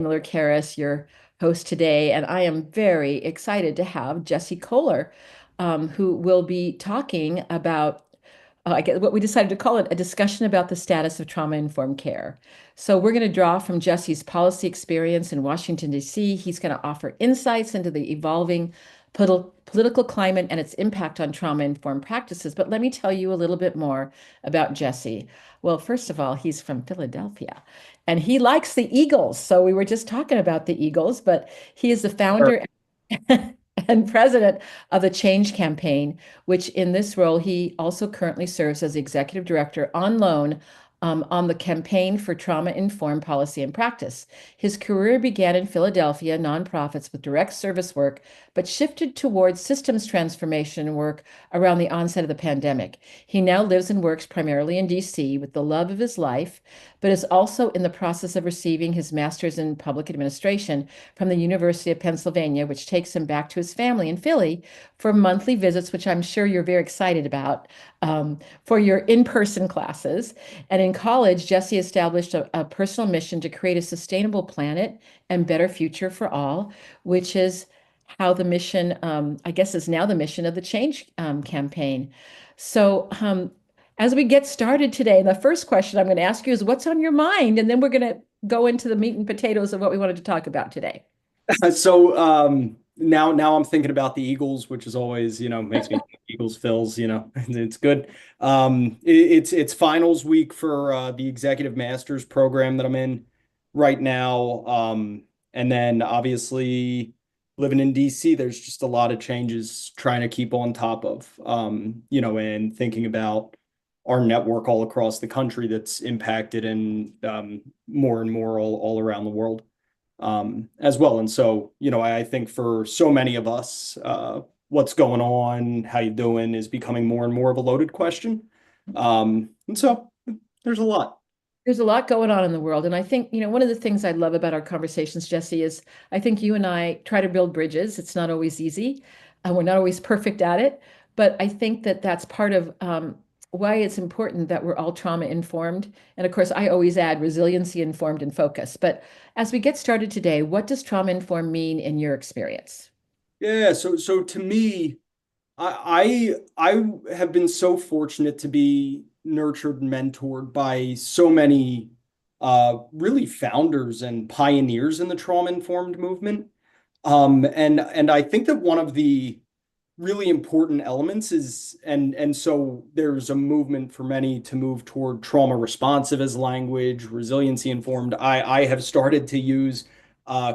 Miller-Karas, your host today, and I am very excited to have Jesse Kohler, who will be talking about, I guess what we decided to call it, a discussion about the status of trauma-informed care. So we're going to draw from Jesse's policy experience in Washington, D.C. He's going to offer insights into the evolving political climate and its impact on trauma-informed practices. But let me tell you a little bit more about Jesse. Well, first of all, he's from Philadelphia and he likes the Eagles. So we were just talking about the Eagles, but he is the Sure. founder and president of the Change Campaign, which in this role, he also currently serves as the executive director on loan on the Campaign for Trauma-Informed Policy and Practice. His career began in Philadelphia nonprofits with direct service work, but shifted towards systems transformation work around the onset of the pandemic. He now lives and works primarily in DC with the love of his life, but is also in the process of receiving his master's in public administration from the University of Pennsylvania, which takes him back to his family in Philly for monthly visits, which I'm sure you're very excited about, for your in-person classes. And in college, Jesse established a personal mission to create a sustainable planet and better future for all, which is how the mission, I guess, is now the mission of the Change campaign. So, as we get started today, the first question I'm going to ask you is what's on your mind? And then we're going to go into the meat and potatoes of what we wanted to talk about today. Now I'm thinking about the Eagles, which is always, makes me think Eagles fills, it's good. It's finals week for the Executive Masters program that I'm in right now. And then obviously living in DC, there's just a lot of changes trying to keep on top of, and thinking about our network all across the country that's impacted and more and more all around the world as well. And so, I think for so many of us, what's going on, how you doing is becoming more and more of a loaded question. And so there's a lot. There's a lot going on in the world. And I think, one of the things I love about our conversations, Jesse, is I think you and I try to build bridges. It's not always easy. We're not always perfect at it. But I think that that's part of why it's important that we're all trauma informed. And of course, I always add resiliency informed and focused. But as we get started today, what does trauma informed mean in your experience? Yeah, so to me, I have been so fortunate to be nurtured and mentored by so many really founders and pioneers in the trauma-informed movement. And I think that one of the really important elements is and so there's a movement for many to move toward trauma responsive as language, resiliency informed. I have started to use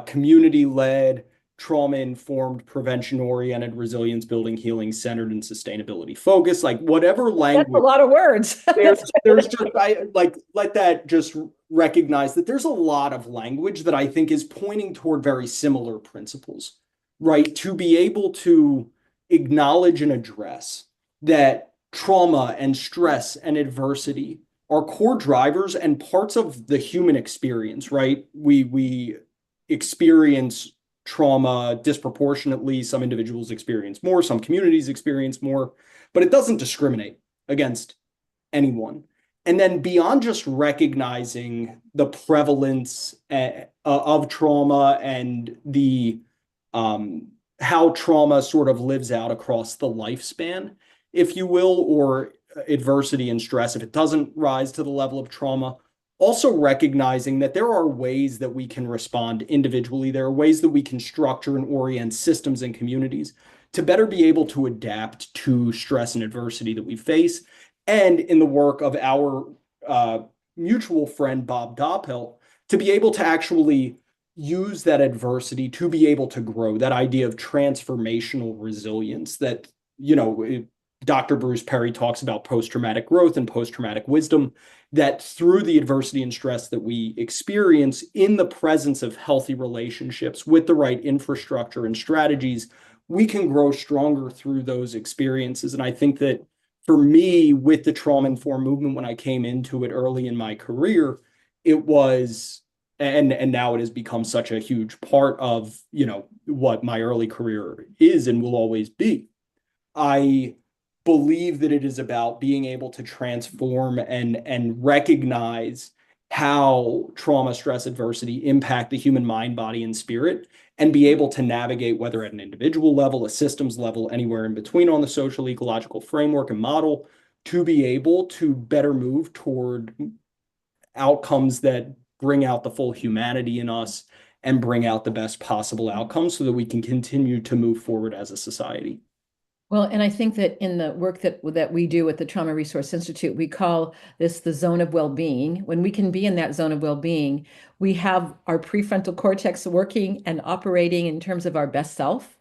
community led, trauma informed, prevention oriented, resilience building, healing centered, and sustainability focused, like whatever That's a language. lot of words. There's just I like let that just recognize that there's a lot of language that I think is pointing toward very similar principles, right? To be able to acknowledge and address that trauma and stress and adversity are core drivers and parts of the human experience, right? We experience trauma disproportionately. Some individuals experience more, some communities experience more, but it doesn't discriminate against anyone. And then beyond just recognizing the prevalence of trauma and the how trauma sort of lives out across the lifespan, if you will, or adversity and stress, if it doesn't rise to the level of trauma, also recognizing that there are ways that we can respond individually. There are ways that we can structure and orient systems and communities to better be able to adapt to stress and adversity that we face. And in the work of our mutual friend, Bob Doppelt, to be able to actually use that adversity to be able to grow, that idea of transformational resilience that, Dr. Bruce Perry talks about post-traumatic growth and post-traumatic wisdom, that through the adversity and stress that we experience in the presence of healthy relationships with the right infrastructure and strategies, we can grow stronger through those experiences. And I think that for me, with the trauma-informed movement, when I came into it early in my career, it was and now it has become such a huge part of what my early career is and will always be. I believe that it is about being able to transform and recognize how trauma, stress, adversity impact the human mind, body, and spirit, and be able to navigate, whether at an individual level, a systems level, anywhere in between on the social ecological framework and model, to be able to better move toward outcomes that bring out the full humanity in us and bring out the best possible outcomes so that we can continue to move forward as a society. Well, and I think that in the work that we do at the Trauma Resource Institute, we call this the zone of well-being. When we can be in that zone of well-being, we have our prefrontal cortex working and operating in terms of our best self,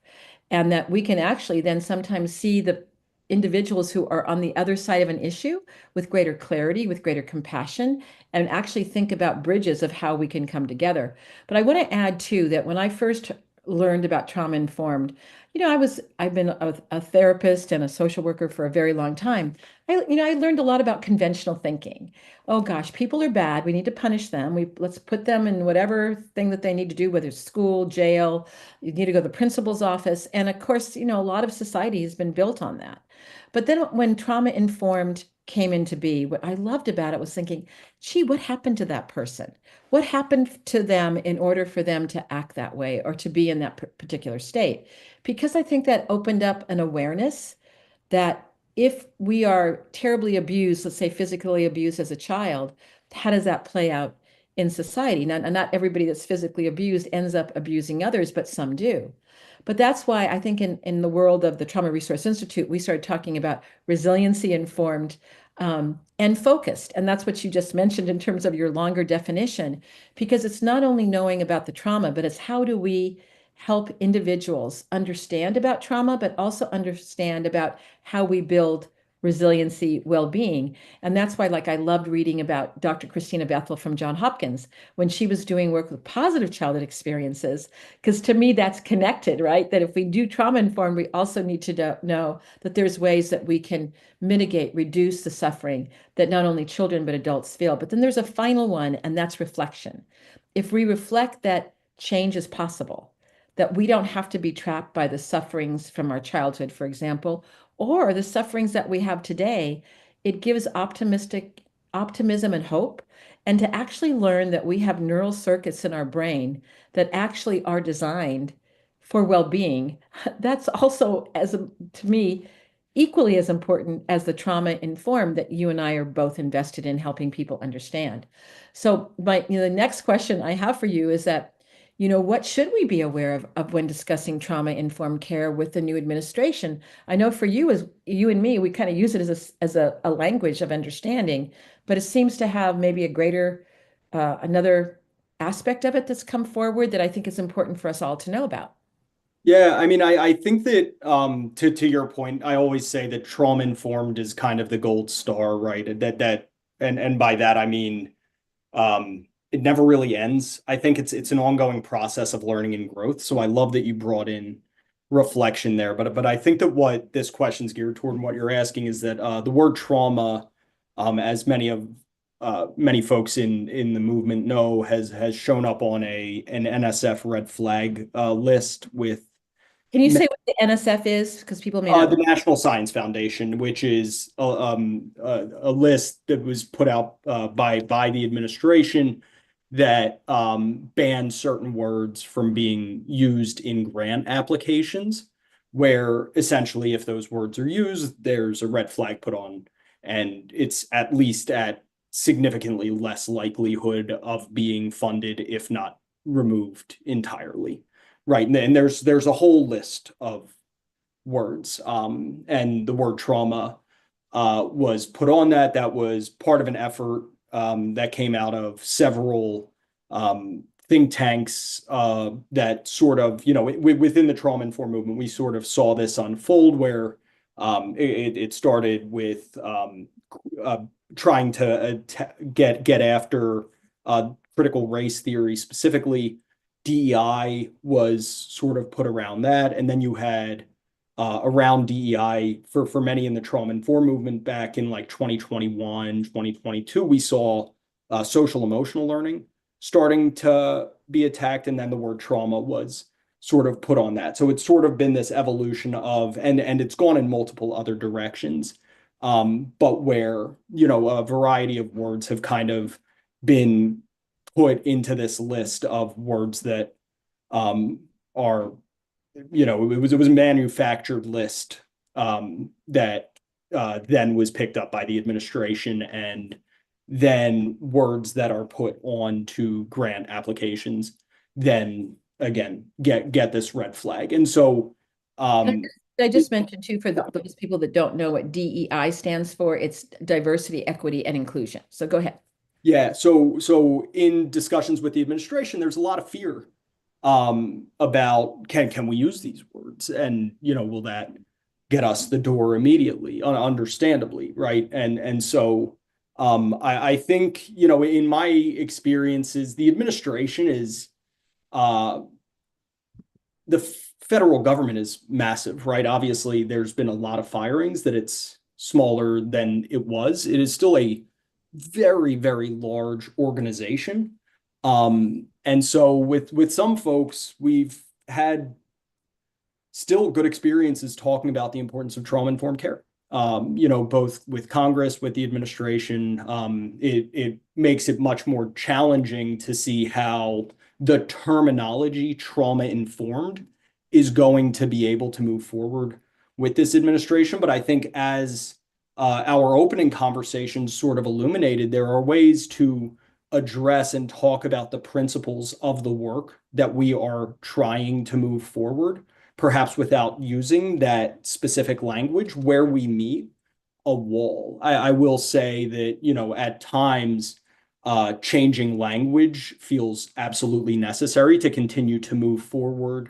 and that we can actually then sometimes see the individuals who are on the other side of an issue with greater clarity, with greater compassion, and actually think about bridges of how we can come together. But I want to add too that when I first learned about trauma informed, I've been a therapist and a social worker for a very long time. I learned a lot about conventional thinking. Oh gosh, people are bad. We need to punish them. Let's put them in whatever thing that they need to do, whether it's school, jail. You need to go to the principal's office. And of course, a lot of society has been built on that. But then when trauma informed came into be, what I loved about it was thinking, gee, what happened to that person? What happened to them in order for them to act that way or to be in that particular state? Because I think that opened up an awareness that if we are terribly abused, let's say physically abused as a child, how does that play out in society? Not everybody that's physically abused ends up abusing others, but some do. But that's why I think in the world of the Trauma Resource Institute, we started talking about resiliency informed and focused. And that's what you just mentioned in terms of your longer definition, because it's not only knowing about the trauma, but it's how do we help individuals understand about trauma, but also understand about how we build resiliency well-being. And that's why, like, I loved reading about Dr. Christina Bethel from Johns Hopkins when she was doing work with positive childhood experiences, because to me that's connected, right? That if we do trauma informed, we also need to know that there's ways that we can mitigate, reduce the suffering that not only children but adults feel. But then there's a final one, and that's reflection. If we reflect that change is possible, that we don't have to be trapped by the sufferings from our childhood, for example, or the sufferings that we have today, it gives optimism and hope. And to actually learn that we have neural circuits in our brain that actually are designed for well-being, that's also, to me, equally as important as the trauma informed that you and I are both invested in helping people understand. So the next question I have for you is that, what should we be aware of when discussing trauma-informed care with the new administration? I know for you, as you and me, we kind of use it as a language of understanding, but it seems to have maybe a greater, another aspect of it that's come forward that I think is important for us all to know about. Yeah, I mean, I think that to your point, I always say that trauma informed is kind of the gold star, right? And by that I mean it never really ends. I think it's an ongoing process of learning and growth. So I love that you brought in reflection there. But I think that what this question's geared toward and what you're asking is that the word trauma, as many folks in the movement know, has shown up on an NSF red flag list with Can you say what the NSF is? Because people may not know. the National Science Foundation, which is a list that was put out by the administration that bans certain words from being used in grant applications, where essentially if those words are used, there's a red flag put on, and it's at least at significantly less likelihood of being funded, if not removed entirely. Right. And there's a whole list of words. And the word trauma was put on that. That was part of an effort that came out of several think tanks that sort of, within the trauma informed movement, we sort of saw this unfold where it started with trying to get after critical race theory specifically. DEI was sort of put around that. And then you had around DEI for many in the trauma informed movement back in like 2021, 2022, we saw social emotional learning starting to be attacked. And then the word trauma was sort of put on that. So it's sort of been this evolution of, and it's gone in multiple other directions, but where, a variety of words have kind of been put into this list of words that are, it was a manufactured list that then was picked up by the administration, and then words that are put on to grant applications then again get this red flag. And so um I just mentioned too, for those people that don't know what DEI stands for, it's diversity, equity, and inclusion. So go ahead. yeah, so in discussions with the administration, there's a lot of fear about can we use these words, and will that get us the door immediately, understandably, right? And so I think in my experiences, the administration is the federal government is massive, right? Obviously, there's been a lot of firings, that it's smaller than it was. It is still a very, very large organization. And so with some folks, we've had still good experiences talking about the importance of trauma-informed care. Both with Congress, with the administration, it makes it much more challenging to see how the terminology trauma-informed is going to be able to move forward with this administration. But I think as our opening conversations sort of illuminated, there are ways to address and talk about the principles of the work that we are trying to move forward, perhaps without using that specific language where we meet a wall. I will say that, at times, changing language feels absolutely necessary to continue to move forward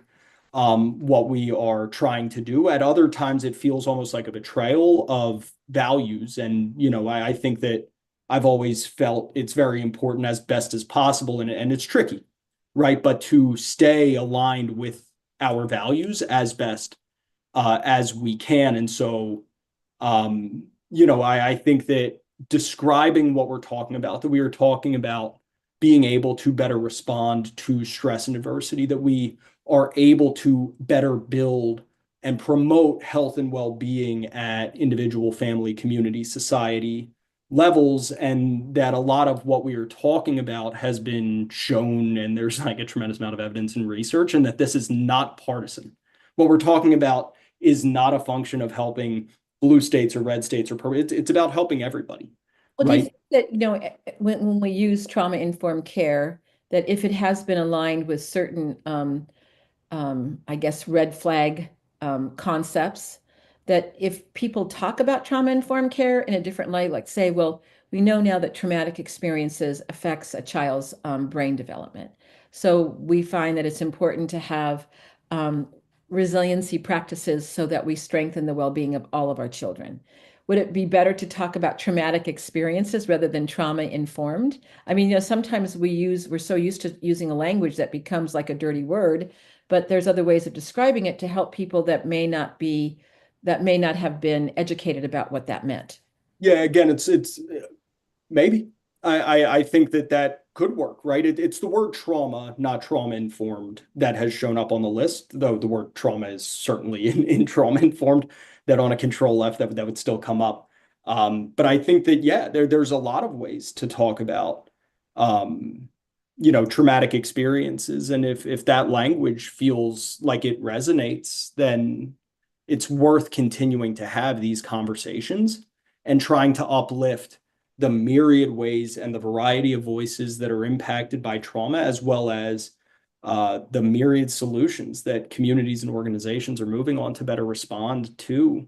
what we are trying to do. At other times, it feels almost like a betrayal of values. And, I think that I've always felt it's very important as best as possible, and it's tricky, right? But to stay aligned with our values as best as we can. And so, I think that describing what we're talking about, that we are talking about being able to better respond to stress and adversity, that we are able to better build and promote health and well-being at individual, family, community, society levels, and that a lot of what we are talking about has been shown, and there's like a tremendous amount of evidence and research, and that this is not partisan. What we're talking about is not a function of helping blue states or red states or purple. It's about helping everybody, Well, do you right? think that, when we use trauma-informed care, that if it has been aligned with certain I guess, red flag concepts, that if people talk about trauma-informed care in a different light, like say, well, we know now that traumatic experiences affects a child's brain development. So we find that it's important to have resiliency practices so that we strengthen the well-being of all of our children. Would it be better to talk about traumatic experiences rather than trauma-informed? I mean, sometimes we're so used to using a language that becomes like a dirty word, but there's other ways of describing it to help people that may not have been educated about what that meant. Yeah, again, it's maybe. I think that could work, right? It's the word trauma, not trauma informed, that has shown up on the list, though the word trauma is certainly in trauma informed, that on a control F that would still come up. But I think that, yeah, there's a lot of ways to talk about traumatic experiences. And if that language feels like it resonates, then it's worth continuing to have these conversations and trying to uplift the myriad ways and the variety of voices that are impacted by trauma, as well as the myriad solutions that communities and organizations are moving on to better respond to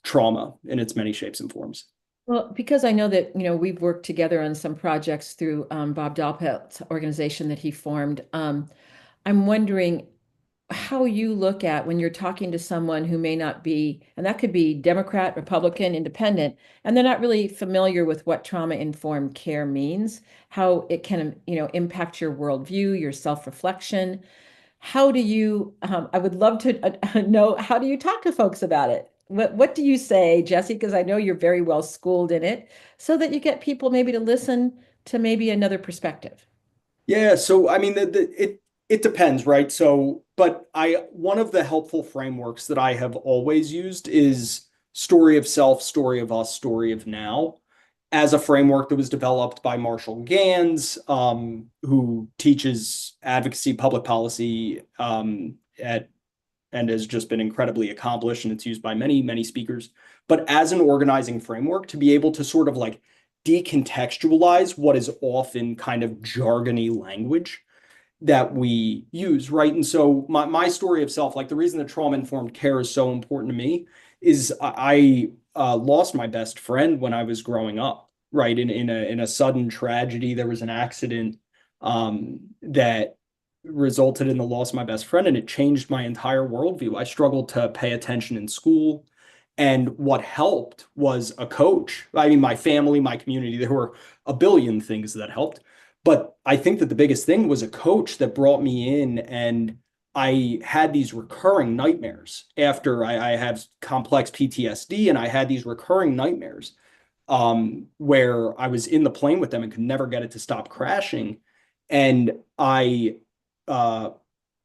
trauma in its many shapes and forms. Well, because I know that, we've worked together on some projects through Bob Dalpett's organization that he formed. I'm wondering how you look at when you're talking to someone who may not be, and that could be Democrat, Republican, Independent, and they're not really familiar with what trauma-informed care means, how it can, impact your worldview, your self-reflection. How do you, I would love to know, how do you talk to folks about it? What do you say, Jesse? Because I know you're very well schooled in it, so that you get people maybe to listen to maybe another perspective. Yeah, so I mean, it depends, right? So, but one of the helpful frameworks that I have always used is story of self, story of us, story of now. as a framework that was developed by Marshall Gans, who teaches advocacy, public policy at and has just been incredibly accomplished, and it's used by many, many speakers. But as an organizing framework, to be able to sort of like decontextualize what is often kind of jargony language that we use, right? And so my story of self, like the reason that trauma-informed care is so important to me is I lost my best friend when I was growing up, right? In a sudden tragedy, there was an accident that resulted in the loss of my best friend, and it changed my entire worldview. I struggled to pay attention in school. And what helped was a coach. I mean, my family, my community, there were a billion things that helped. But I think that the biggest thing was a coach that brought me in, and I had these recurring nightmares after I have complex PTSD, and I had these recurring nightmares where I was in the plane with them and could never get it to stop crashing. And I uh,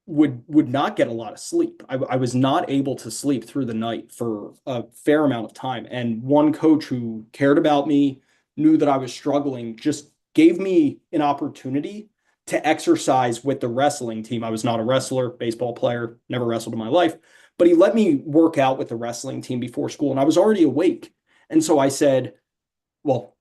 would not get a lot of sleep. I was not able to sleep through the night for a fair amount of time. And one coach who cared about me, knew that I was struggling, just gave me an opportunity to exercise with the wrestling team. I was not a wrestler, baseball player, never wrestled in my life, but he let me work out with the wrestling team before school, and I was already awake. And so I said, well,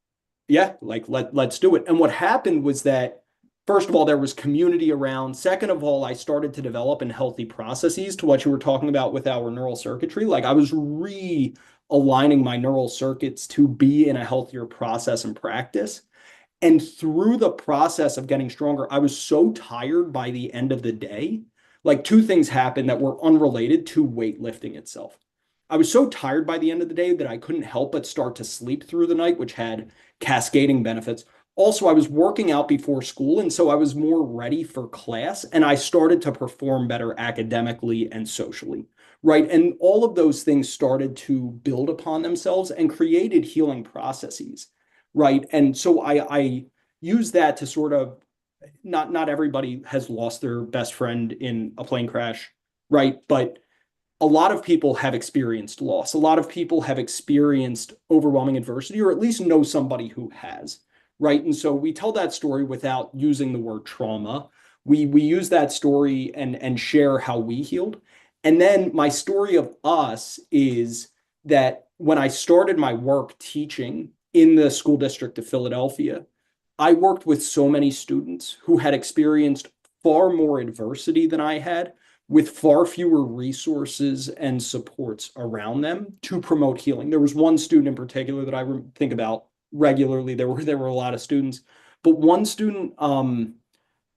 yeah, like let's do it. And what happened was that first of all, there was community around. Second of all, I started to develop in healthy processes to what you were talking about with our neural circuitry. Like I was realigning my neural circuits to be in a healthier process and practice. And through the process of getting stronger, I was so tired by the end of the day. Like two things happened that were unrelated to weightlifting itself. I was so tired by the end of the day that I couldn't help but start to sleep through the night, which had cascading benefits. Also, I was working out before school, and so I was more ready for class, and I started to perform better academically and socially, right? And all of those things started to build upon themselves and created healing processes, right? And so I use that to sort of not everybody has lost their best friend in a plane crash, right? But a lot of people have experienced loss. A lot of people have experienced overwhelming adversity, or at least know somebody who has, right? And so we tell that story without using the word trauma. We use that story and share how we healed. And then my story of us is that when I started my work teaching in the school district of Philadelphia, I worked with so many students who had experienced far more adversity than I had, with far fewer resources and supports around them to promote healing. There was one student in particular that I think about regularly. There were a lot of students, but one student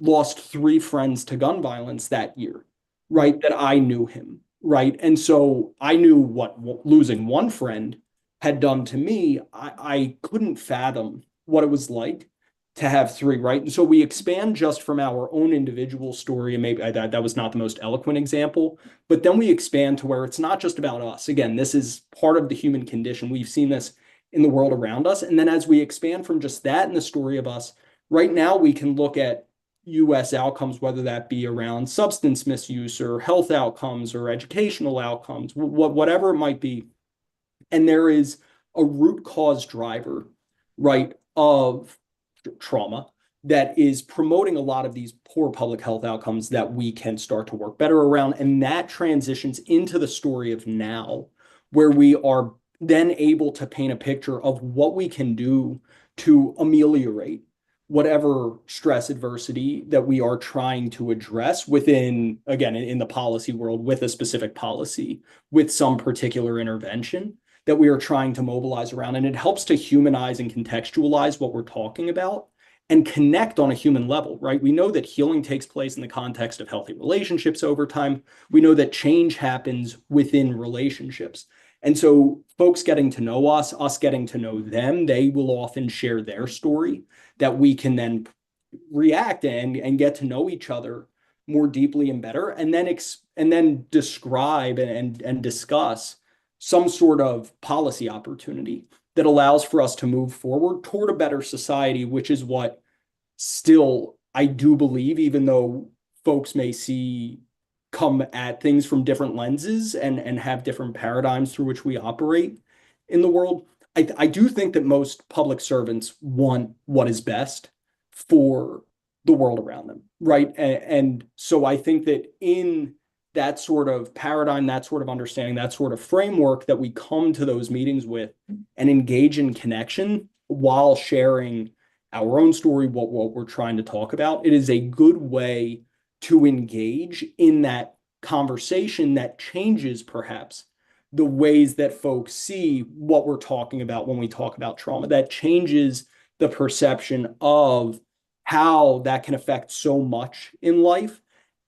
lost three friends to gun violence that year, right? That I knew him, right? And so I knew what losing one friend had done to me. I couldn't fathom what it was like to have three, right? And so we expand just from our own individual story, and maybe that was not the most eloquent example, but then we expand to where it's not just about us. Again, this is part of the human condition. We've seen this in the world around us. And then as we expand from just that in the story of us, right now we can look at US outcomes, whether that be around substance misuse or health outcomes or educational outcomes, whatever it might be. And there is a root cause driver, right, of trauma that is promoting a lot of these poor public health outcomes that we can start to work better around. And that transitions into the story of now, where we are then able to paint a picture of what we can do to ameliorate whatever stress adversity that we are trying to address within, again, in the policy world, with a specific policy, with some particular intervention that we are trying to mobilize around. And it helps to humanize and contextualize what we're talking about and connect on a human level, right? We know that healing takes place in the context of healthy relationships over time. We know that change happens within relationships. And so folks getting to know us getting to know them, they will often share their story that we can then react and get to know each other more deeply and better, and then describe and discuss some sort of policy opportunity that allows for us to move forward toward a better society, which is what still I do believe, even though folks may come at things from different lenses and have different paradigms through which we operate in the world, I do think that most public servants want what is best for the world around them, right? And so I think that in that sort of paradigm, that sort of understanding, that sort of framework that we come to those meetings with and engage in connection while sharing our own story, what we're trying to talk about, it is a good way to engage in that conversation that changes perhaps the ways that folks see what we're talking about when we talk about trauma. That changes the perception of how that can affect so much in life,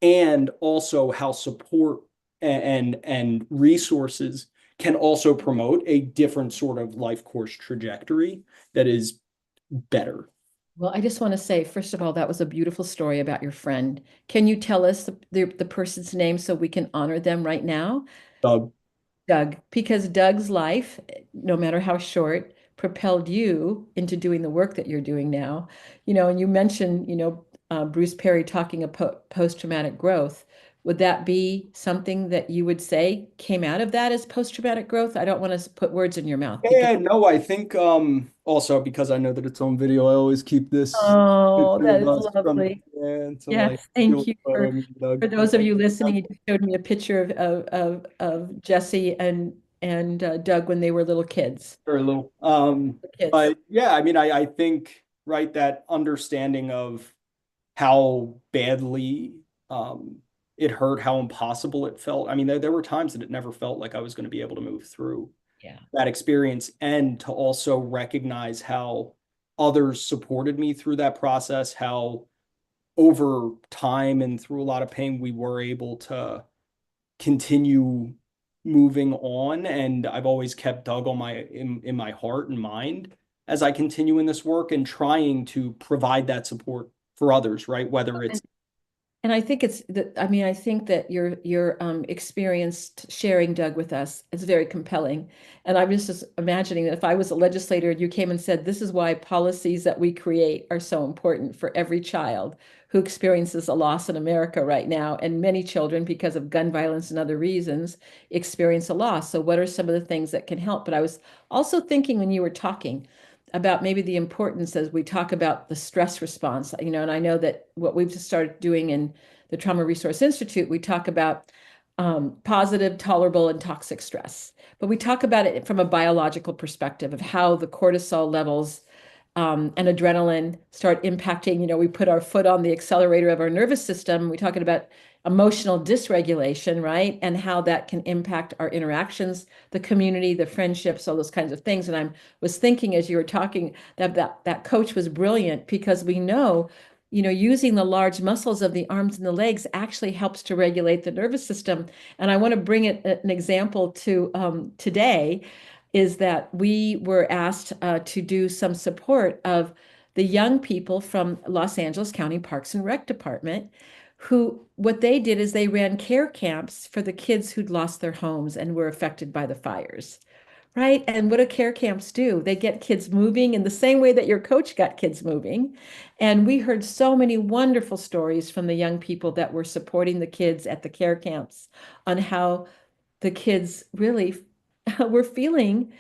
and also how support and resources can also promote a different sort of life course trajectory that is better. Well, I just want to say, first of all, that was a beautiful story about your friend. Can you tell us the person's name so we can honor them right now? Doug. Doug, because Doug's life, no matter how short, propelled you into doing the work that you're doing now. And you mentioned, Bruce Perry talking about post-traumatic growth. Would that be something that you would say came out of that as post-traumatic growth? I don't want to put words in your mouth because, Yeah, no, I think also because I know that it's on video, I always keep this oh, picture that of is us from lovely. to like Yes, thank feel you Doug. for those of you listening. You just showed me a picture of Jesse and Doug when they were little kids. Very little. Kids. But yeah, I mean, I think, right, that understanding of how badly it hurt, how impossible it felt. I mean, there were times that it never felt like I was going to be able to move through Yeah. that experience, and to also recognize how others supported me through that process, how over time and through a lot of pain, we were able to continue moving on. And I've always kept Doug on in my heart and mind as I continue in this work and trying to provide that support for others, right? Whether it's And I think it's that, I mean, I think that your experience sharing Doug with us is very compelling. And I'm just imagining that if I was a legislator and you came and said, this is why policies that we create are so important for every child who experiences a loss in America right now, and many children, because of gun violence and other reasons, experience a loss. So what are some of the things that can help? But I was also thinking when you were talking about maybe the importance as we talk about the stress response, and I know that what we've just started doing in the Trauma Resource Institute, we talk about positive, tolerable, and toxic stress. But we talk about it from a biological perspective of how the cortisol levels and adrenaline start impacting. We put our foot on the accelerator of our nervous system. We're talking about emotional dysregulation, right? And how that can impact our interactions, the community, the friendships, all those kinds of things. And I was thinking as you were talking that coach was brilliant because we know, using the large muscles of the arms and the legs actually helps to regulate the nervous system. And I want to bring it an example to today is that we were asked to do some support of the young people from Los Angeles County Parks and Rec Department, who what they did is they ran care camps for the kids who'd lost their homes and were affected by the fires. Right. And what do care camps do? They get kids moving in the same way that your coach got kids moving. And we heard so many wonderful stories from the young people that were supporting the kids at the care camps on how the kids really were feeling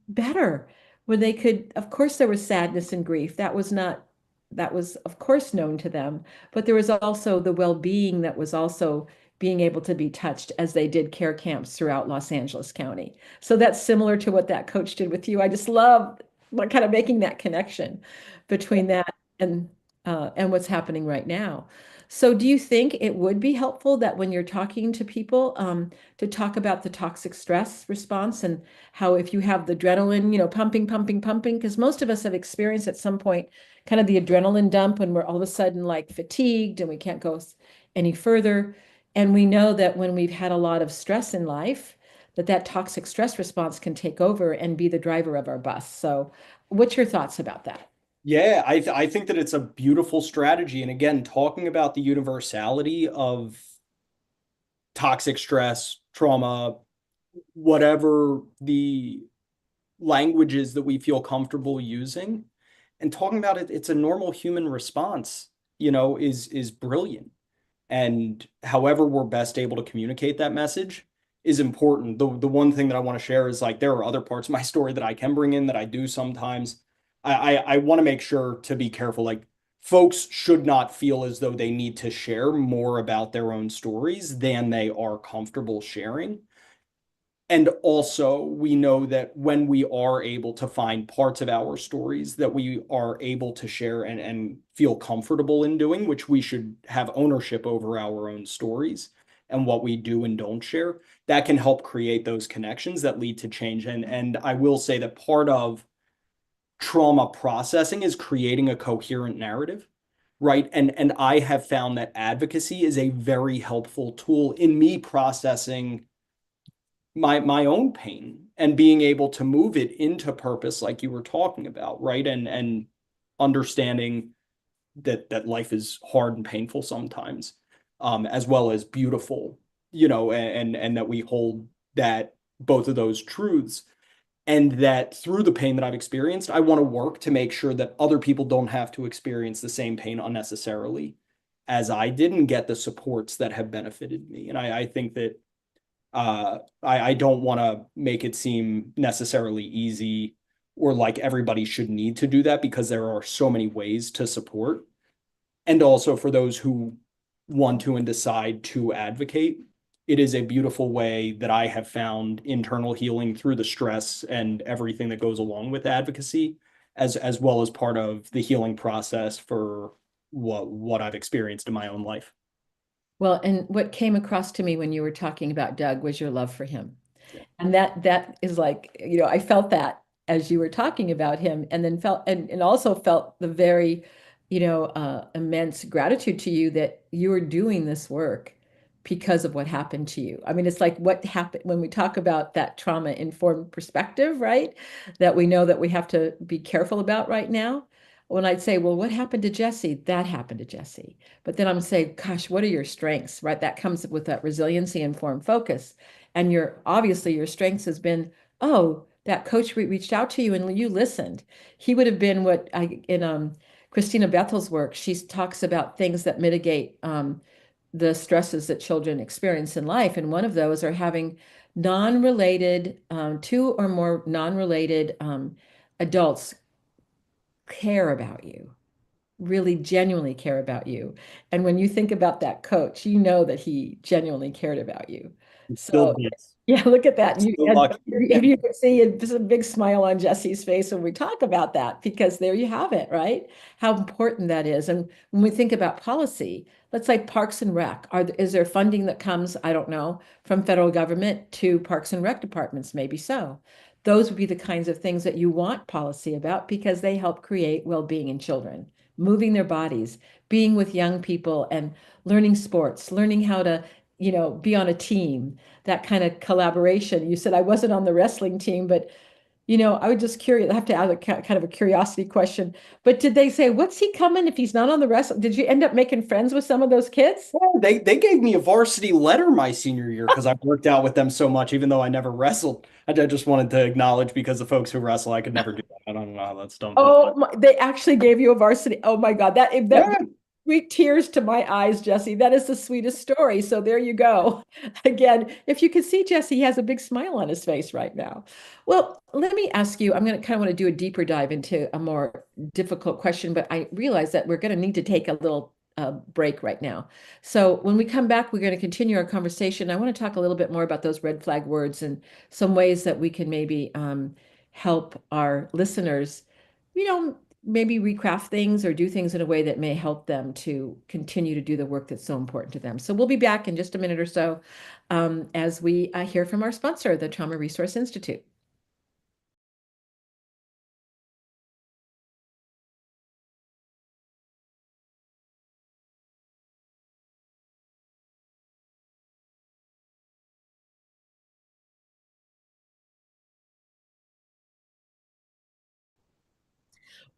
better when they could. Of course, there was sadness and grief. That was, of course, known to them. But there was also the well-being that was also being able to be touched as they did care camps throughout Los Angeles County. So that's similar to what that coach did with you. I just love kind of making that connection between that and what's happening right now. So do you think it would be helpful that when you're talking to people, to talk about the toxic stress response and how if you have the adrenaline, pumping, pumping, pumping, because most of us have experienced at some point kind of the adrenaline dump when we're all of a sudden like fatigued and we can't go any further. And we know that when we've had a lot of stress in life, that toxic stress response can take over and be the driver of our bus. So what's your thoughts about that? Yeah, I think that it's a beautiful strategy. And again, talking about the universality of toxic stress, trauma, whatever the languages that we feel comfortable using, and talking about it, it's a normal human response, is brilliant. And however we're best able to communicate that message is important. The one thing that I want to share is like there are other parts of my story that I can bring in that I do sometimes. I want to make sure to be careful. Like folks should not feel as though they need to share more about their own stories than they are comfortable sharing. And also, we know that when we are able to find parts of our stories that we are able to share and feel comfortable in doing, which we should have ownership over our own stories and what we do and don't share, that can help create those connections that lead to change. And I will say that part of trauma processing is creating a coherent narrative, right? And I have found that advocacy is a very helpful tool in me processing my own pain and being able to move it into purpose like you were talking about, right? And understanding that life is hard and painful sometimes, as well as beautiful, and that we hold that both of those truths, and that through the pain that I've experienced, I want to work to make sure that other people don't have to experience the same pain unnecessarily as I did and get the supports that have benefited me. And I think that I don't want to make it seem necessarily easy or like everybody should need to do that, because there are so many ways to support. And also for those who want to and decide to advocate, it is a beautiful way that I have found internal healing through the stress and everything that goes along with advocacy, as well as part of the healing process for what I've experienced in my own life. Well, and what came across to me when you were talking about Doug was your love for him. Yeah. And that is like, I felt that as you were talking about him, and then felt and also felt the very, immense gratitude to you that you were doing this work because of what happened to you. I mean, it's like what happened when we talk about that trauma-informed perspective, right? That we know that we have to be careful about right now. When I'd say, well, what happened to Jesse? That happened to Jesse. But then I'm saying, gosh, what are your strengths, right? That comes with that resiliency informed focus. And your obviously your strengths has been, oh, that coach reached out to you and you listened. He would have been what I in Christina Bethel's work, she talks about things that mitigate the stresses that children experience in life. And one of those are having non-related, two or more non-related adults care about you, really genuinely care about you. And when you think about that coach, you know that he genuinely cared about you. Still So does. yeah, look at that. You Still and lucky. if you could see just a big smile on Jesse's face when we talk about that, because there you have it, right? How important that is. And when we think about policy, let's say Parks and Rec, is there funding that comes, I don't know, from federal government to Parks and Rec departments? Maybe so. Those would be the kinds of things that you want policy about because they help create well-being in children, moving their bodies, being with young people and learning sports, learning how to, be on a team, that kind of collaboration. You said I wasn't on the wrestling team, but I was just curious. I have to ask a kind of a curiosity question. But did they say, what's he coming if he's not on the wrestling? Did you end up making friends with some of those kids? Well, they gave me a varsity letter my senior year because I worked out with them so much, even though I never wrestled. I just wanted to acknowledge, because the folks who wrestle, I could never do that. I don't know how that's done, but Oh, they actually gave you a varsity. Oh my God, that yeah. sweet tears to my eyes, Jesse. That is the sweetest story. So there you go. Again, if you can see Jesse, he has a big smile on his face right now. Well, let me ask you, I'm going to kind of want to do a deeper dive into a more difficult question, but I realize that we're going to need to take a little break right now. So when we come back, we're going to continue our conversation. I want to talk a little bit more about those red flag words and some ways that we can maybe help our listeners, maybe recraft things or do things in a way that may help them to continue to do the work that's so important to them. So we'll be back in just a minute or so as we hear from our sponsor, the Trauma Resource Institute.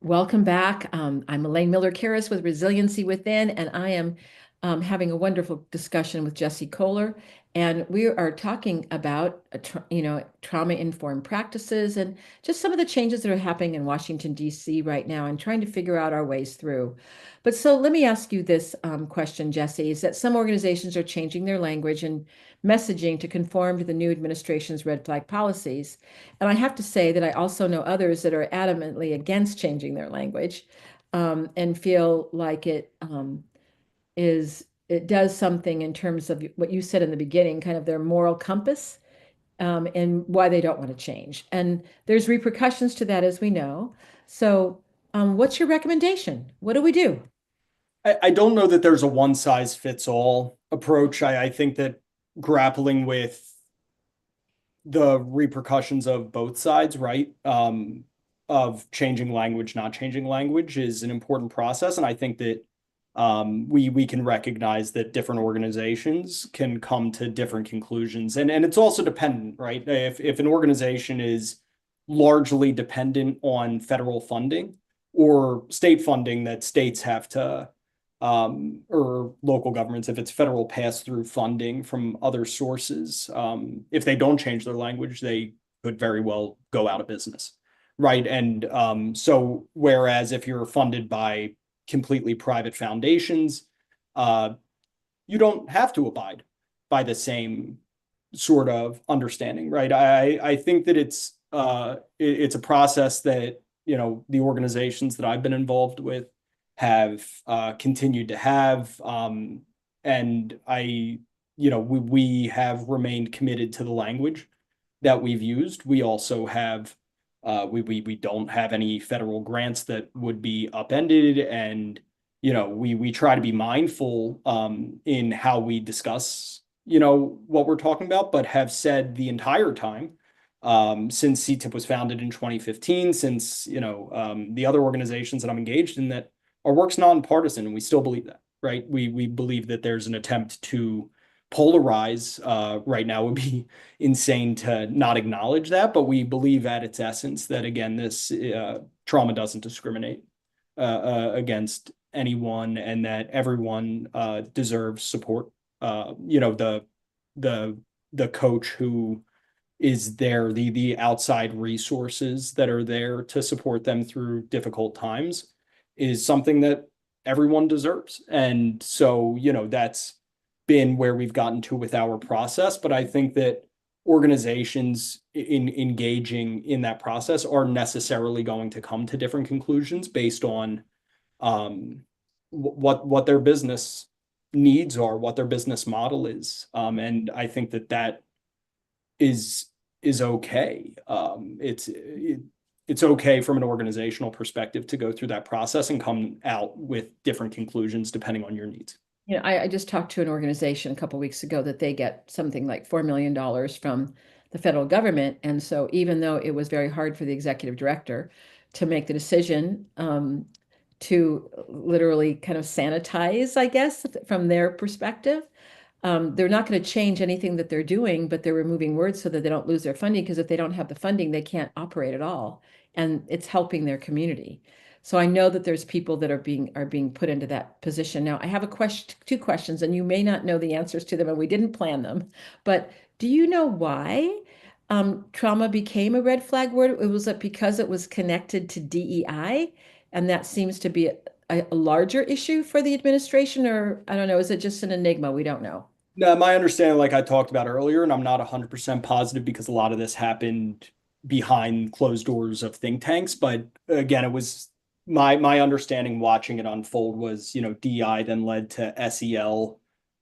Welcome back. I'm Elaine Miller-Karas with Resiliency Within, and I am having a wonderful discussion with Jesse Kohler, and we are talking about trauma-informed practices and just some of the changes that are happening in Washington, D.C. right now, and trying to figure out our ways through. But so let me ask you this question, Jesse, is that some organizations are changing their language and messaging to conform to the new administration's red flag policies. And I have to say that I also know others that are adamantly against changing their language and feel like it does something in terms of what you said in the beginning, kind of their moral compass, and why they don't want to change. And there's repercussions to that, as we know. So, what's your recommendation? What do we do? I don't know that there's a one size fits all approach. I think that grappling with the repercussions of both sides, right? Of changing language, not changing language is an important process. And I think that we can recognize that different organizations can come to different conclusions. And it's also dependent, right? If an organization is largely dependent on federal funding or state funding that states have to or local governments, if it's federal pass-through funding from other sources, if they don't change their language, they could very well go out of business, right? And so, whereas if you're funded by completely private foundations, uh, you don't have to abide by the same sort of understanding, right? I think that it's a process that the organizations that I've been involved with have continued to have, and we have remained committed to the language that we've used. We also have we don't have any federal grants that would be upended, and we try to be mindful in how we discuss what we're talking about, but have said the entire time since CTIP was founded in 2015, since the other organizations that I'm engaged in, that our work's nonpartisan, and we still believe that, right? We believe that there's an attempt to polarize right now. Would be insane to not acknowledge that, but we believe at its essence that, again, this trauma doesn't discriminate against anyone, and that everyone deserves support. The coach who is there, the outside resources that are there to support them through difficult times, is something that everyone deserves. And so, that's been where we've gotten to with our process. But I think that organizations in engaging in that process are necessarily going to come to different conclusions based on what their business needs are, what their business model is. And I think that is okay. It's okay from an organizational perspective to go through that process and come out with different conclusions depending on your needs. I just talked to an organization a couple weeks ago that they get something like $4 million from the federal government. And so even though it was very hard for the executive director to make the decision to literally kind of sanitize, I guess, from their perspective, they're not going to change anything that they're doing, but they're removing words so that they don't lose their funding, because if they don't have the funding, they can't operate at all. And it's helping their community. So I know that there's people that are being put into that position. Now, I have two questions, and you may not know the answers to them, and we didn't plan them. But do you know why trauma became a red flag word? Was it because it was connected to DEI, and that seems to be a larger issue for the administration, or I don't know, is it just an enigma? We don't know. Now, my understanding, like I talked about earlier, and I'm not 100% positive because a lot of this happened behind closed doors of think tanks, but again, it was my understanding watching it unfold was, DI then led to SEL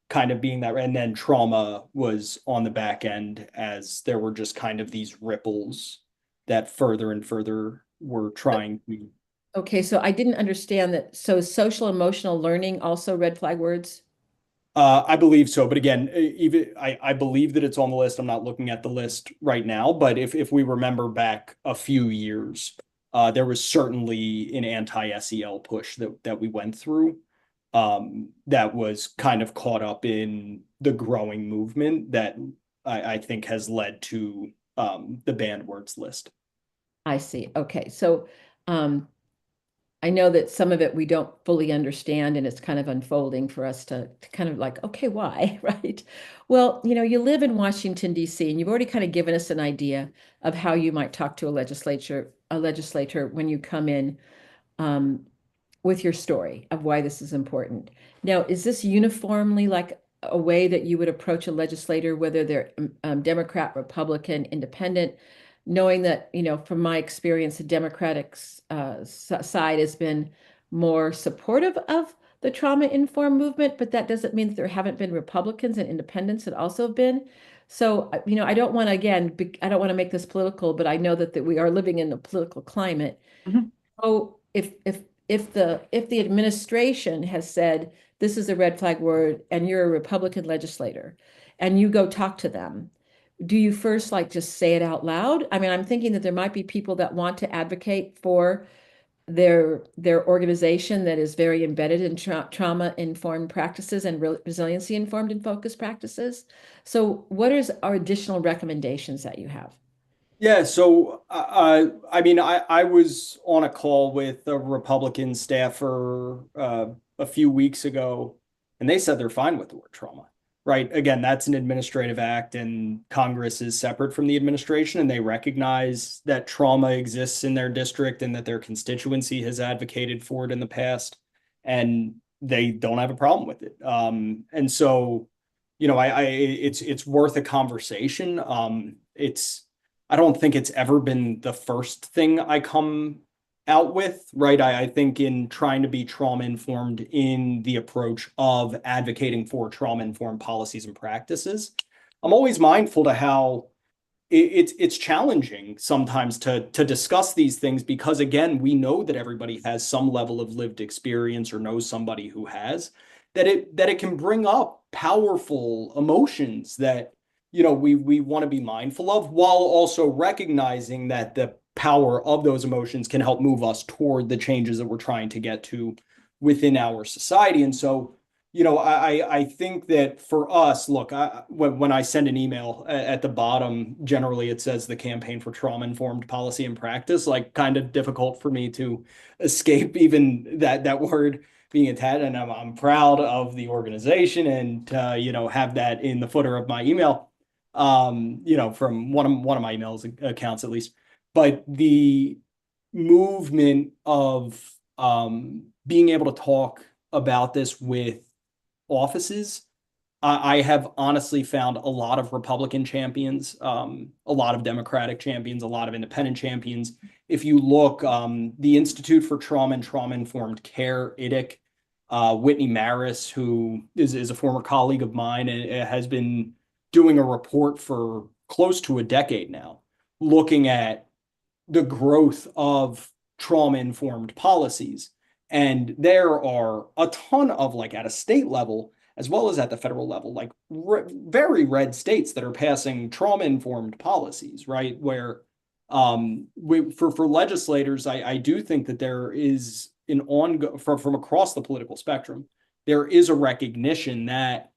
kind of being that, and then trauma was on the back end as there were just kind of these ripples that further and further were trying to. Okay, so I didn't understand that. So social emotional learning also red flag words? I believe so, but again, even I believe that it's on the list. I'm not looking at the list right now, but if we remember back a few years, there was certainly an anti-SEL push that we went through, that was kind of caught up in the growing movement that I think has led to the banned words list. I see. Okay. So um I know that some of it we don't fully understand, and it's kind of unfolding for us to kind of like, okay, why, right? Well, you live in Washington, D.C., and you've already kind of given us an idea of how you might talk to a legislator when you come in um, with your story of why this is important. Now, is this uniformly like a way that you would approach a legislator, whether they're Democrat, Republican, Independent, knowing that, from my experience, the Democratic side has been more supportive of the trauma-informed movement, but that doesn't mean that there haven't been Republicans and Independents that also have been. So, I don't want to, again, I don't want to make this political, but I know that we are living in a political climate. Mhm. Oh, if the administration has said this is a red flag word and you're a Republican legislator and you go talk to them, do you first like just say it out loud? I mean, I'm thinking that there might be people that want to advocate for their organization that is very embedded in trauma-informed practices and resiliency-informed and focused practices. So what is our additional recommendations that you have? Yeah, so I mean, I was on a call with a Republican staffer a few weeks ago, and they said they're fine with the word trauma, right? Again, that's an administrative act, and Congress is separate from the administration, and they recognize that trauma exists in their district and that their constituency has advocated for it in the past, and they don't have a problem with it. And so, it's worth a conversation. I don't think it's ever been the first thing I come out with, right? I think in trying to be trauma informed in the approach of advocating for trauma informed policies and practices, I'm always mindful to how it's challenging sometimes to discuss these things because again, we know that everybody has some level of lived experience or knows somebody who has that it can bring up powerful emotions that we want to be mindful of while also recognizing that the power of those emotions can help move us toward the changes that we're trying to get to within our society. And so I think that for us, look, when I send an email at the bottom, generally it says the Campaign for Trauma-Informed Policy and Practice, like kind of difficult for me to escape even that word being attached. And I'm proud of the organization and have that in the footer of my email, from one of my emails accounts at least. But the movement of being able to talk about this with offices. I have honestly found a lot of Republican champions, a lot of Democratic champions, a lot of independent champions. If you look, the Institute for Trauma and Trauma Informed Care, IDIC, Whitney Maris, who is a former colleague of mine and has been doing a report for close to a decade now, looking at the growth of trauma informed policies. And there are a ton of, like, at a state level, as well as at the federal level, like very red states that are passing trauma informed policies, right? Where for legislators, I do think that there is an ongoing from across the political spectrum, there is a recognition that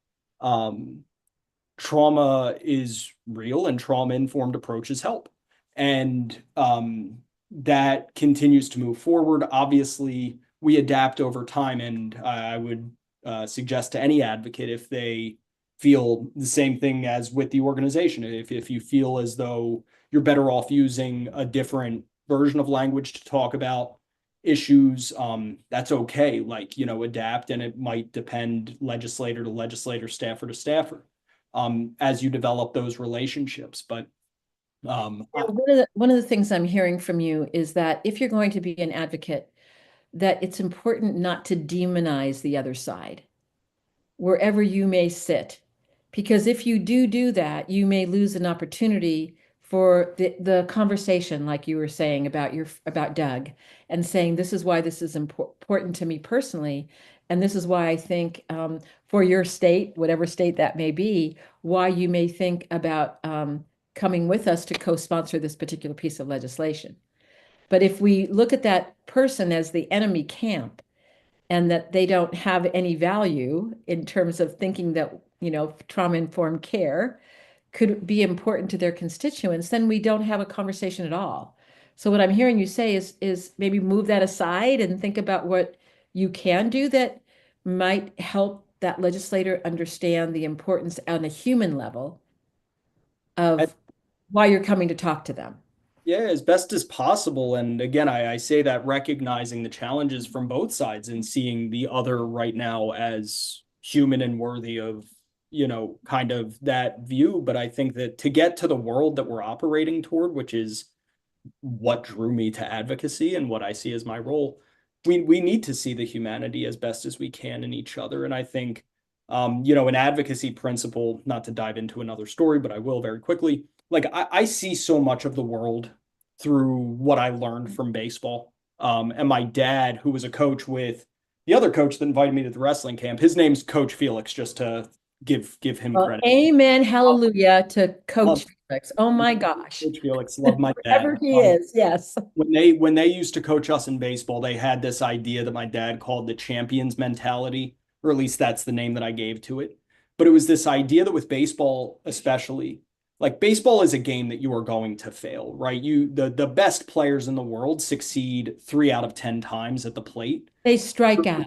trauma is real and trauma informed approaches help. And that continues to move forward. Obviously, we adapt over time, and I would suggest to any advocate if they feel the same thing as with the organization, if you feel as though you're better off using a different version of language to talk about issues, that's okay. Like, adapt, and it might depend legislator to legislator, staffer to staffer, as you develop those relationships. But One of the things I'm hearing from you is that if you're going to be an advocate, that it's important not to demonize the other side wherever you may sit. Because if you do that, you may lose an opportunity for the conversation, like you were saying about Doug, and saying this is why this is important to me personally, and this is why I think for your state, whatever state that may be, why you may think about coming with us to co-sponsor this particular piece of legislation. But if we look at that person as the enemy camp, and that they don't have any value in terms of thinking that, trauma-informed care could be important to their constituents, then we don't have a conversation at all. So what I'm hearing you say is maybe move that aside and think about what you can do that might help that legislator understand the importance on a human level And of why you're coming to talk to them. yeah, as best as possible. And again, I say that recognizing the challenges from both sides and seeing the other right now as human and worthy of, kind of that view. But I think that to get to the world that we're operating toward, which is what drew me to advocacy and what I see as my role, we need to see the humanity as best as we can in each other. And I think, an advocacy principle, not to dive into another story, but I will very quickly. Like I see so much of the world through what I learned from baseball. And my dad, who was a coach with the other coach that invited me to the wrestling camp, his name's Coach Felix, just to give him Well, credit. amen, hallelujah to Coach Love Felix. Oh my gosh. Coach Felix, love my dad. Wherever he is, yes. When they used to coach us in baseball, they had this idea that my dad called the champions mentality, or at least that's the name that I gave to it. But it was this idea that with baseball, especially, like baseball is a game that you are going to fail, right? The best players in the world succeed 3 out of 10 times at the plate. They strike out,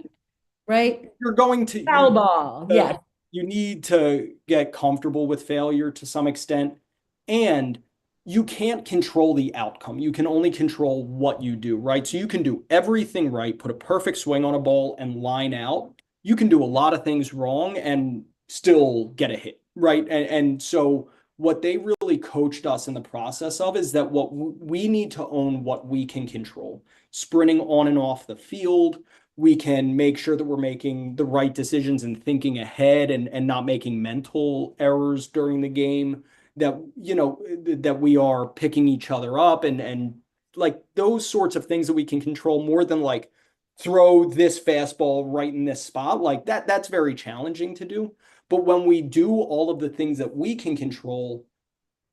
right? You're going to Foul ball. uh, Yes. you need to get comfortable with failure to some extent, and you can't control the outcome. You can only control what you do, right? So you can do everything right, put a perfect swing on a ball and line out. You can do a lot of things wrong and still get a hit, right? And so what they really coached us in the process of is that what we need to own what we can control. Sprinting on and off the field, we can make sure that we're making the right decisions and thinking ahead and not making mental errors during the game, that that we are picking each other up and like those sorts of things that we can control more than like throw this fastball right in this spot. Like that's very challenging to do. But when we do all of the things that we can control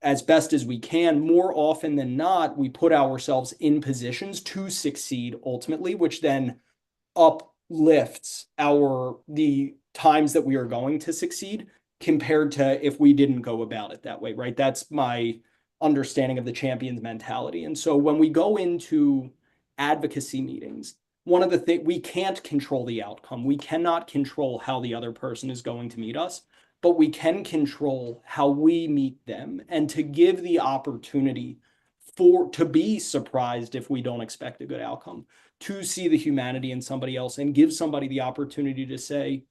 as best as we can, more often than not, we put ourselves in positions to succeed ultimately, which then uplifts the times that we are going to succeed compared to if we didn't go about it that way, right? That's my understanding of the champions mentality. And so when we go into advocacy meetings, one of the things, we can't control the outcome. We cannot control how the other person is going to meet us, but we can control how we meet them and to give the opportunity to be surprised if we don't expect a good outcome, to see the humanity in somebody else and give somebody the opportunity to say,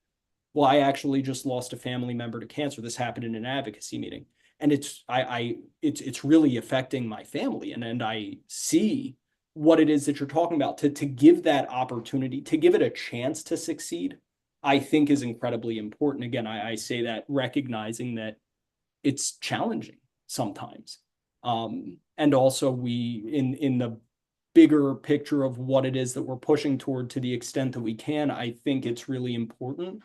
well, I actually just lost a family member to cancer. This happened in an advocacy meeting. And it's really affecting my family. And I see what it is that you're talking about. To give that opportunity, to give it a chance to succeed, I think is incredibly important. Again, I say that recognizing that it's challenging sometimes. And also we in the bigger picture of what it is that we're pushing toward, to the extent that we can, I think it's really important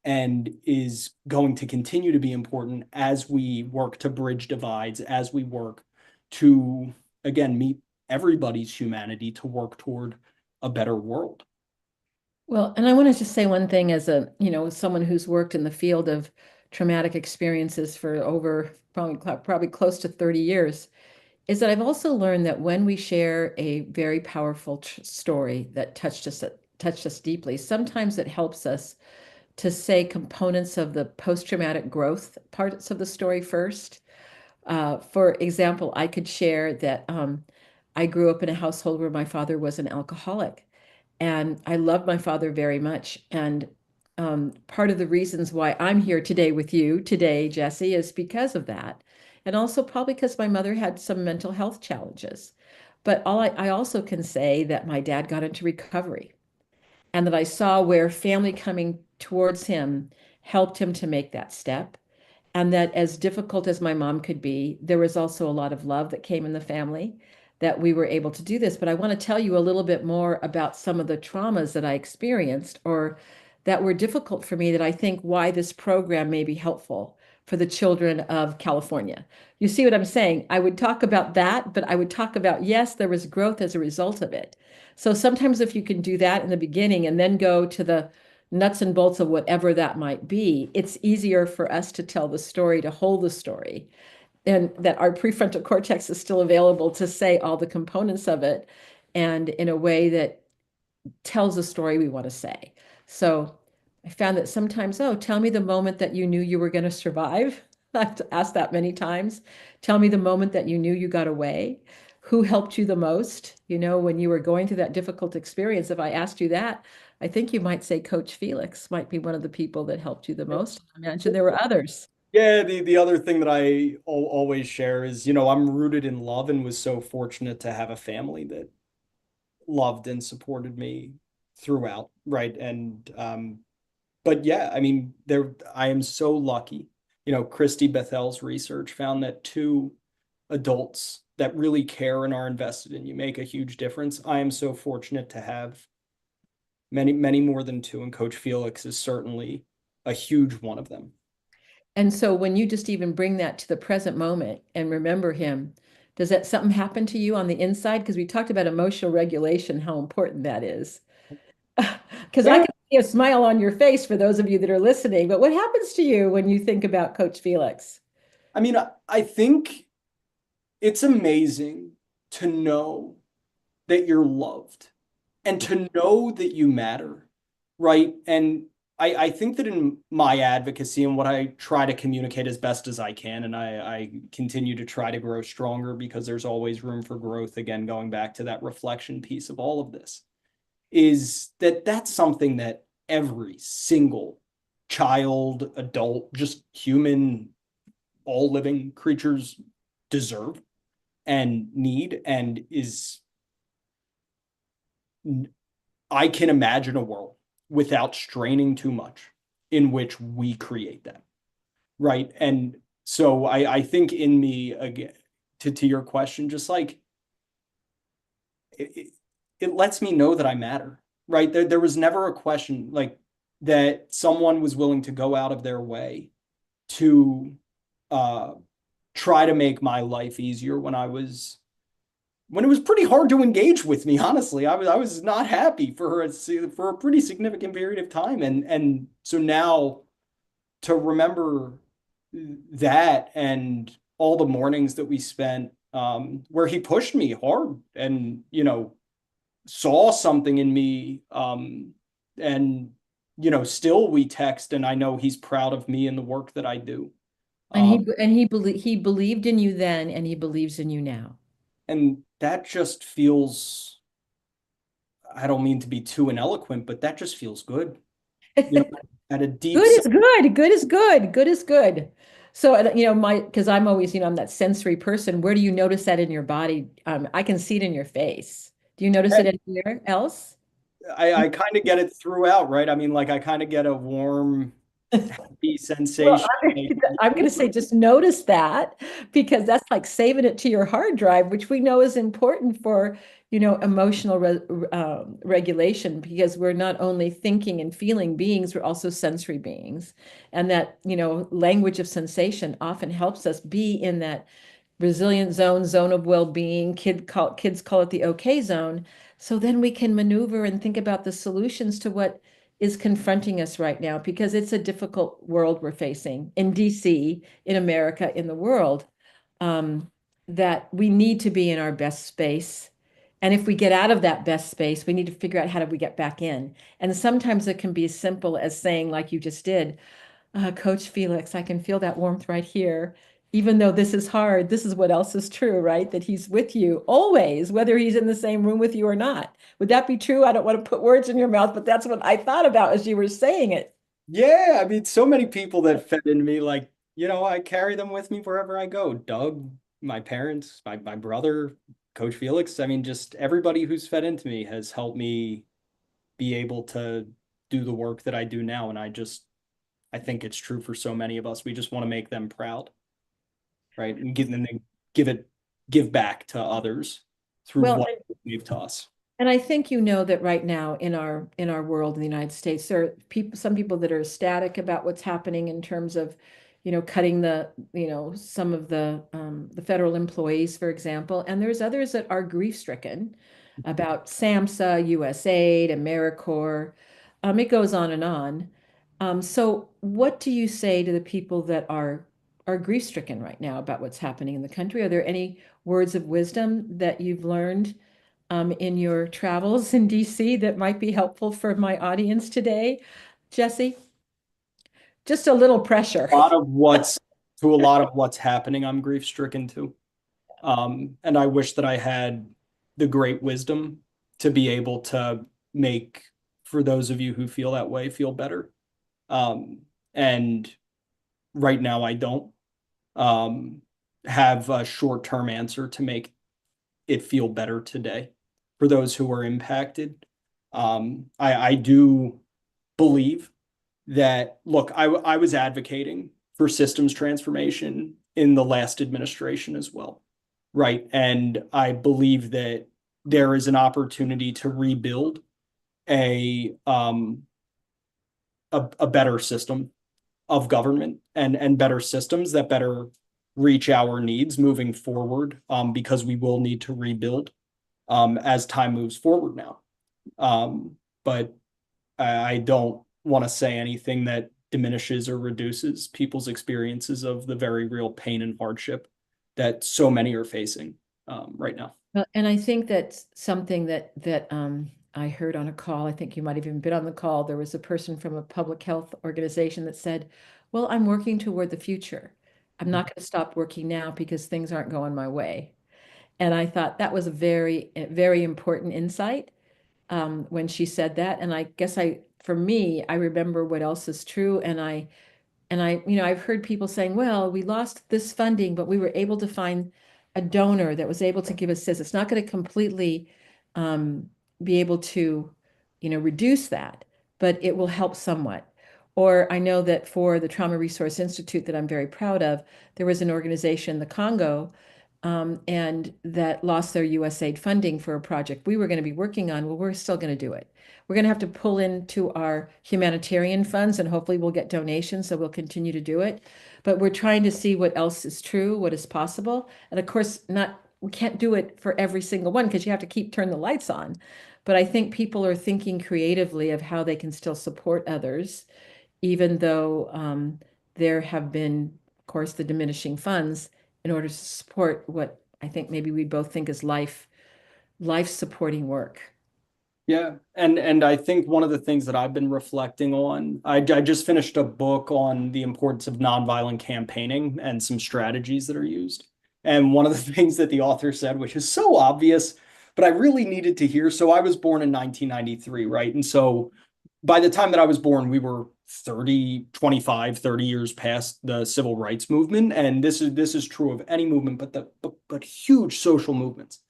and is going to continue to be important as we work to bridge divides, as we work to, again, meet everybody's humanity to work toward a better world. Well, and I want to just say one thing as someone who's worked in the field of traumatic experiences for over probably close to 30 years, is that I've also learned that when we share a very powerful story that touched us deeply, sometimes it helps us to say components of the post-traumatic growth parts of the story first. For example, I could share that I grew up in a household where my father was an alcoholic, and I loved my father very much. And part of the reasons why I'm here today with you today, Jesse, is because of that. And also probably because my mother had some mental health challenges. But I also can say that my dad got into recovery and that I saw where family coming towards him helped him to make that step. And that as difficult as my mom could be, there was also a lot of love that came in the family that we were able to do this. But I want to tell you a little bit more about some of the traumas that I experienced or that were difficult for me that I think why this program may be helpful for the children of California. You see what I'm saying? I would talk about that, but I would talk about, yes, there was growth as a result of it. So sometimes if you can do that in the beginning and then go to the nuts and bolts of whatever that might be, it's easier for us to tell the story, to hold the story. and that our prefrontal cortex is still available to say all the components of it and in a way that tells the story we want to say. So I found that sometimes, oh, tell me the moment that you knew you were going to survive. I've asked that many times. Tell me the moment that you knew you got away. Who helped you the most? You know, when you were going through that difficult experience, if I asked you that, I think you might say Coach Felix might be one of the people that helped you the most. I imagine there were others. Yeah, the other thing that I always share is, I'm rooted in love and was so fortunate to have a family that loved and supported me throughout, right? And but yeah, I mean, I am so lucky. Christy Bethel's research found that two adults that really care and are invested in you make a huge difference. I am so fortunate to have many, many more than two, and Coach Felix is certainly a huge one of them. And so when you just even bring that to the present moment and remember him, does that something happen to you on the inside? Because we talked about emotional regulation, how important that is. Because I Yeah, can see a smile on your face for those of you that are listening, but what happens to you when you think about Coach Felix? I mean, I think it's amazing to know that you're loved and to know that you matter, right? And I think that in my advocacy and what I try to communicate as best as I can, and I continue to try to grow stronger because there's always room for growth, again, going back to that reflection piece of all of this, is that that's something that every single child, adult, just human, all living creatures deserve and need, and is I can imagine a world without straining too much in which we create that, right? And so I think in me, again, to your question, just like it, it lets me know that I matter, right? There was never a question like that someone was willing to go out of their way to uh, try to make my life easier when it was pretty hard to engage with me. Honestly, I was not happy for a pretty significant period of time, and so now to remember that and all the mornings that we spent where he pushed me hard and saw something in me, and still we text, and I know he's proud of me and the work that I do. And um, he believed in you then, and he believes in you now. and that just feels, I don't mean to be too ineloquent, but that just feels good. You know, at a deep Good sense. is good. Good is good. Good is good. So, because I'm always, I'm that sensory person. Where do you notice that in your body? I can see it in your face. Do you notice it anywhere else? I kind of get it throughout, right? I mean, like I kind of get a warm, happy Well, sensation. I'm going to say just notice that because that's like saving it to your hard drive, which we know is important for, emotional regulation because we're not only thinking and feeling beings, we're also sensory beings. And that, language of sensation often helps us be in that resilient zone of well-being. Kids call it the okay zone. So then we can maneuver and think about the solutions to what is confronting us right now because it's a difficult world we're facing in DC, in America, in the world. Um, that we need to be in our best space. And if we get out of that best space, we need to figure out how do we get back in. And sometimes it can be as simple as saying, like you just did, Coach Felix, I can feel that warmth right here. Even though this is hard, this is what else is true, right? That he's with you always, whether he's in the same room with you or not. Would that be true? I don't want to put words in your mouth, but that's what I thought about as you were saying it. Yeah, I mean, so many people that fed into me, like, I carry them with me wherever I go. Doug, my parents, my brother, Coach Felix. I mean, just everybody who's fed into me has helped me be able to do the work that I do now. And I think it's true for so many of us. We just want to make them proud, right? And give them, give it, give back to others through Well, what they gave to us. and I think you know that right now in our world in the United States, there are some people that are ecstatic about what's happening in terms of, cutting some of the federal employees, for example, and there's others that are grief-stricken about SAMHSA, USAID, AmeriCorps. It goes on and on. So what do you say to the people that are are grief-stricken right now about what's happening in the country. Are there any words of wisdom that you've learned in your travels in DC that might be helpful for my audience today, Jesse? Just a little pressure. A lot of what's to a lot of what's happening, I'm grief stricken too. And I wish that I had the great wisdom to be able to make, for those of you who feel that way, feel better. And right now I don't um, have a short-term answer to make it feel better today for those who are impacted. I do believe that, look, I was advocating for systems transformation in the last administration as well, right? And I believe that there is an opportunity to rebuild a a better system of government and better systems that better reach our needs moving forward, because we will need to rebuild as time moves forward now. But I don't want to say anything that diminishes or reduces people's experiences of the very real pain and hardship that so many are facing right now. Well, and I think that's something that I heard on a call. I think you might have even been on the call. There was a person from a public health organization that said, "Well, I'm working toward the future. I'm not going to stop working now because things aren't going my way." And I thought that was a very important insight when she said that. And I guess for me, I remember what else is true, I've heard people saying, well, we lost this funding, but we were able to find a donor that was able to give us this. It's not going to completely um, be able to, reduce that, but it will help somewhat. Or I know that for the Trauma Resource Institute that I'm very proud of, there was an organization, the Congo, and that lost their USAID funding for a project we were going to be working on. Well, we're still going to do it. We're going to have to pull into our humanitarian funds and hopefully we'll get donations, so we'll continue to do it. But we're trying to see what else is true, what is possible. And of course, we can't do it for every single one because you have to turn the lights on. But I think people are thinking creatively of how they can still support others, even though there have been, of course, the diminishing funds in order to support what I think maybe we both think is life supporting work. Yeah, and I think one of the things that I've been reflecting on, I just finished a book on the importance of nonviolent campaigning and some strategies that are used. And one of the things that the author said, which is so obvious, but I really needed to hear. So I was born in 1993, right? And so by the time that I was born, we were 30, 25, 30 years past the civil rights movement. And this is true of any movement, but huge social movements,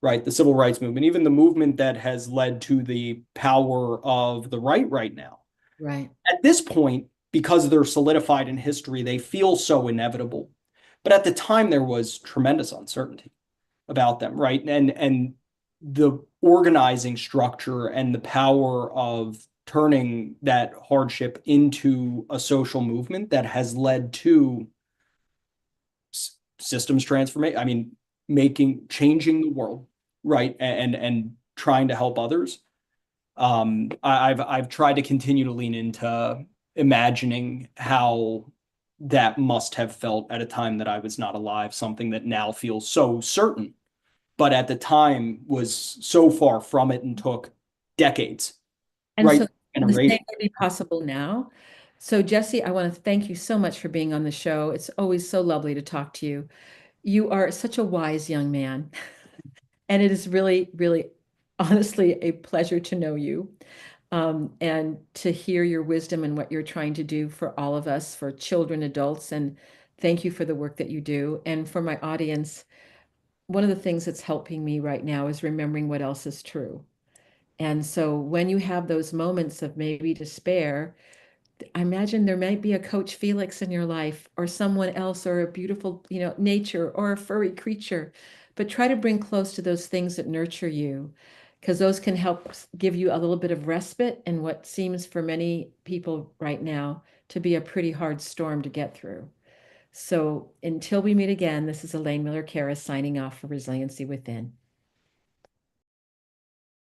right? The civil rights movement, even the movement that has led to the power of the right now. Right. At this point, because they're solidified in history, they feel so inevitable. But at the time, there was tremendous uncertainty about them, right? And the organizing structure and the power of turning that hardship into a social movement that has led to systems transformation. I mean, changing the world, right? And trying to help others. I've tried to continue to lean into imagining how that must have felt at a time that I was not alive, something that now feels so certain, but at the time was so far from it and took decades, And right? so the same Generation. would be possible now. So, Jesse, I want to thank you so much for being on the show. It's always so lovely to talk to you. You are such a wise young man, and it is really, really, honestly, a pleasure to know you and to hear your wisdom and what you're trying to do for all of us, for children, adults. And thank you for the work that you do. And for my audience, one of the things that's helping me right now is remembering what else is true. And so when you have those moments of maybe despair, I imagine there might be a Coach Felix in your life or someone else or a beautiful, nature or a furry creature. But try to bring close to those things that nurture you because those can help give you a little bit of respite in what seems for many people right now to be a pretty hard storm to get through. So until we meet again, this is Elaine Miller-Karas signing off for Resiliency Within.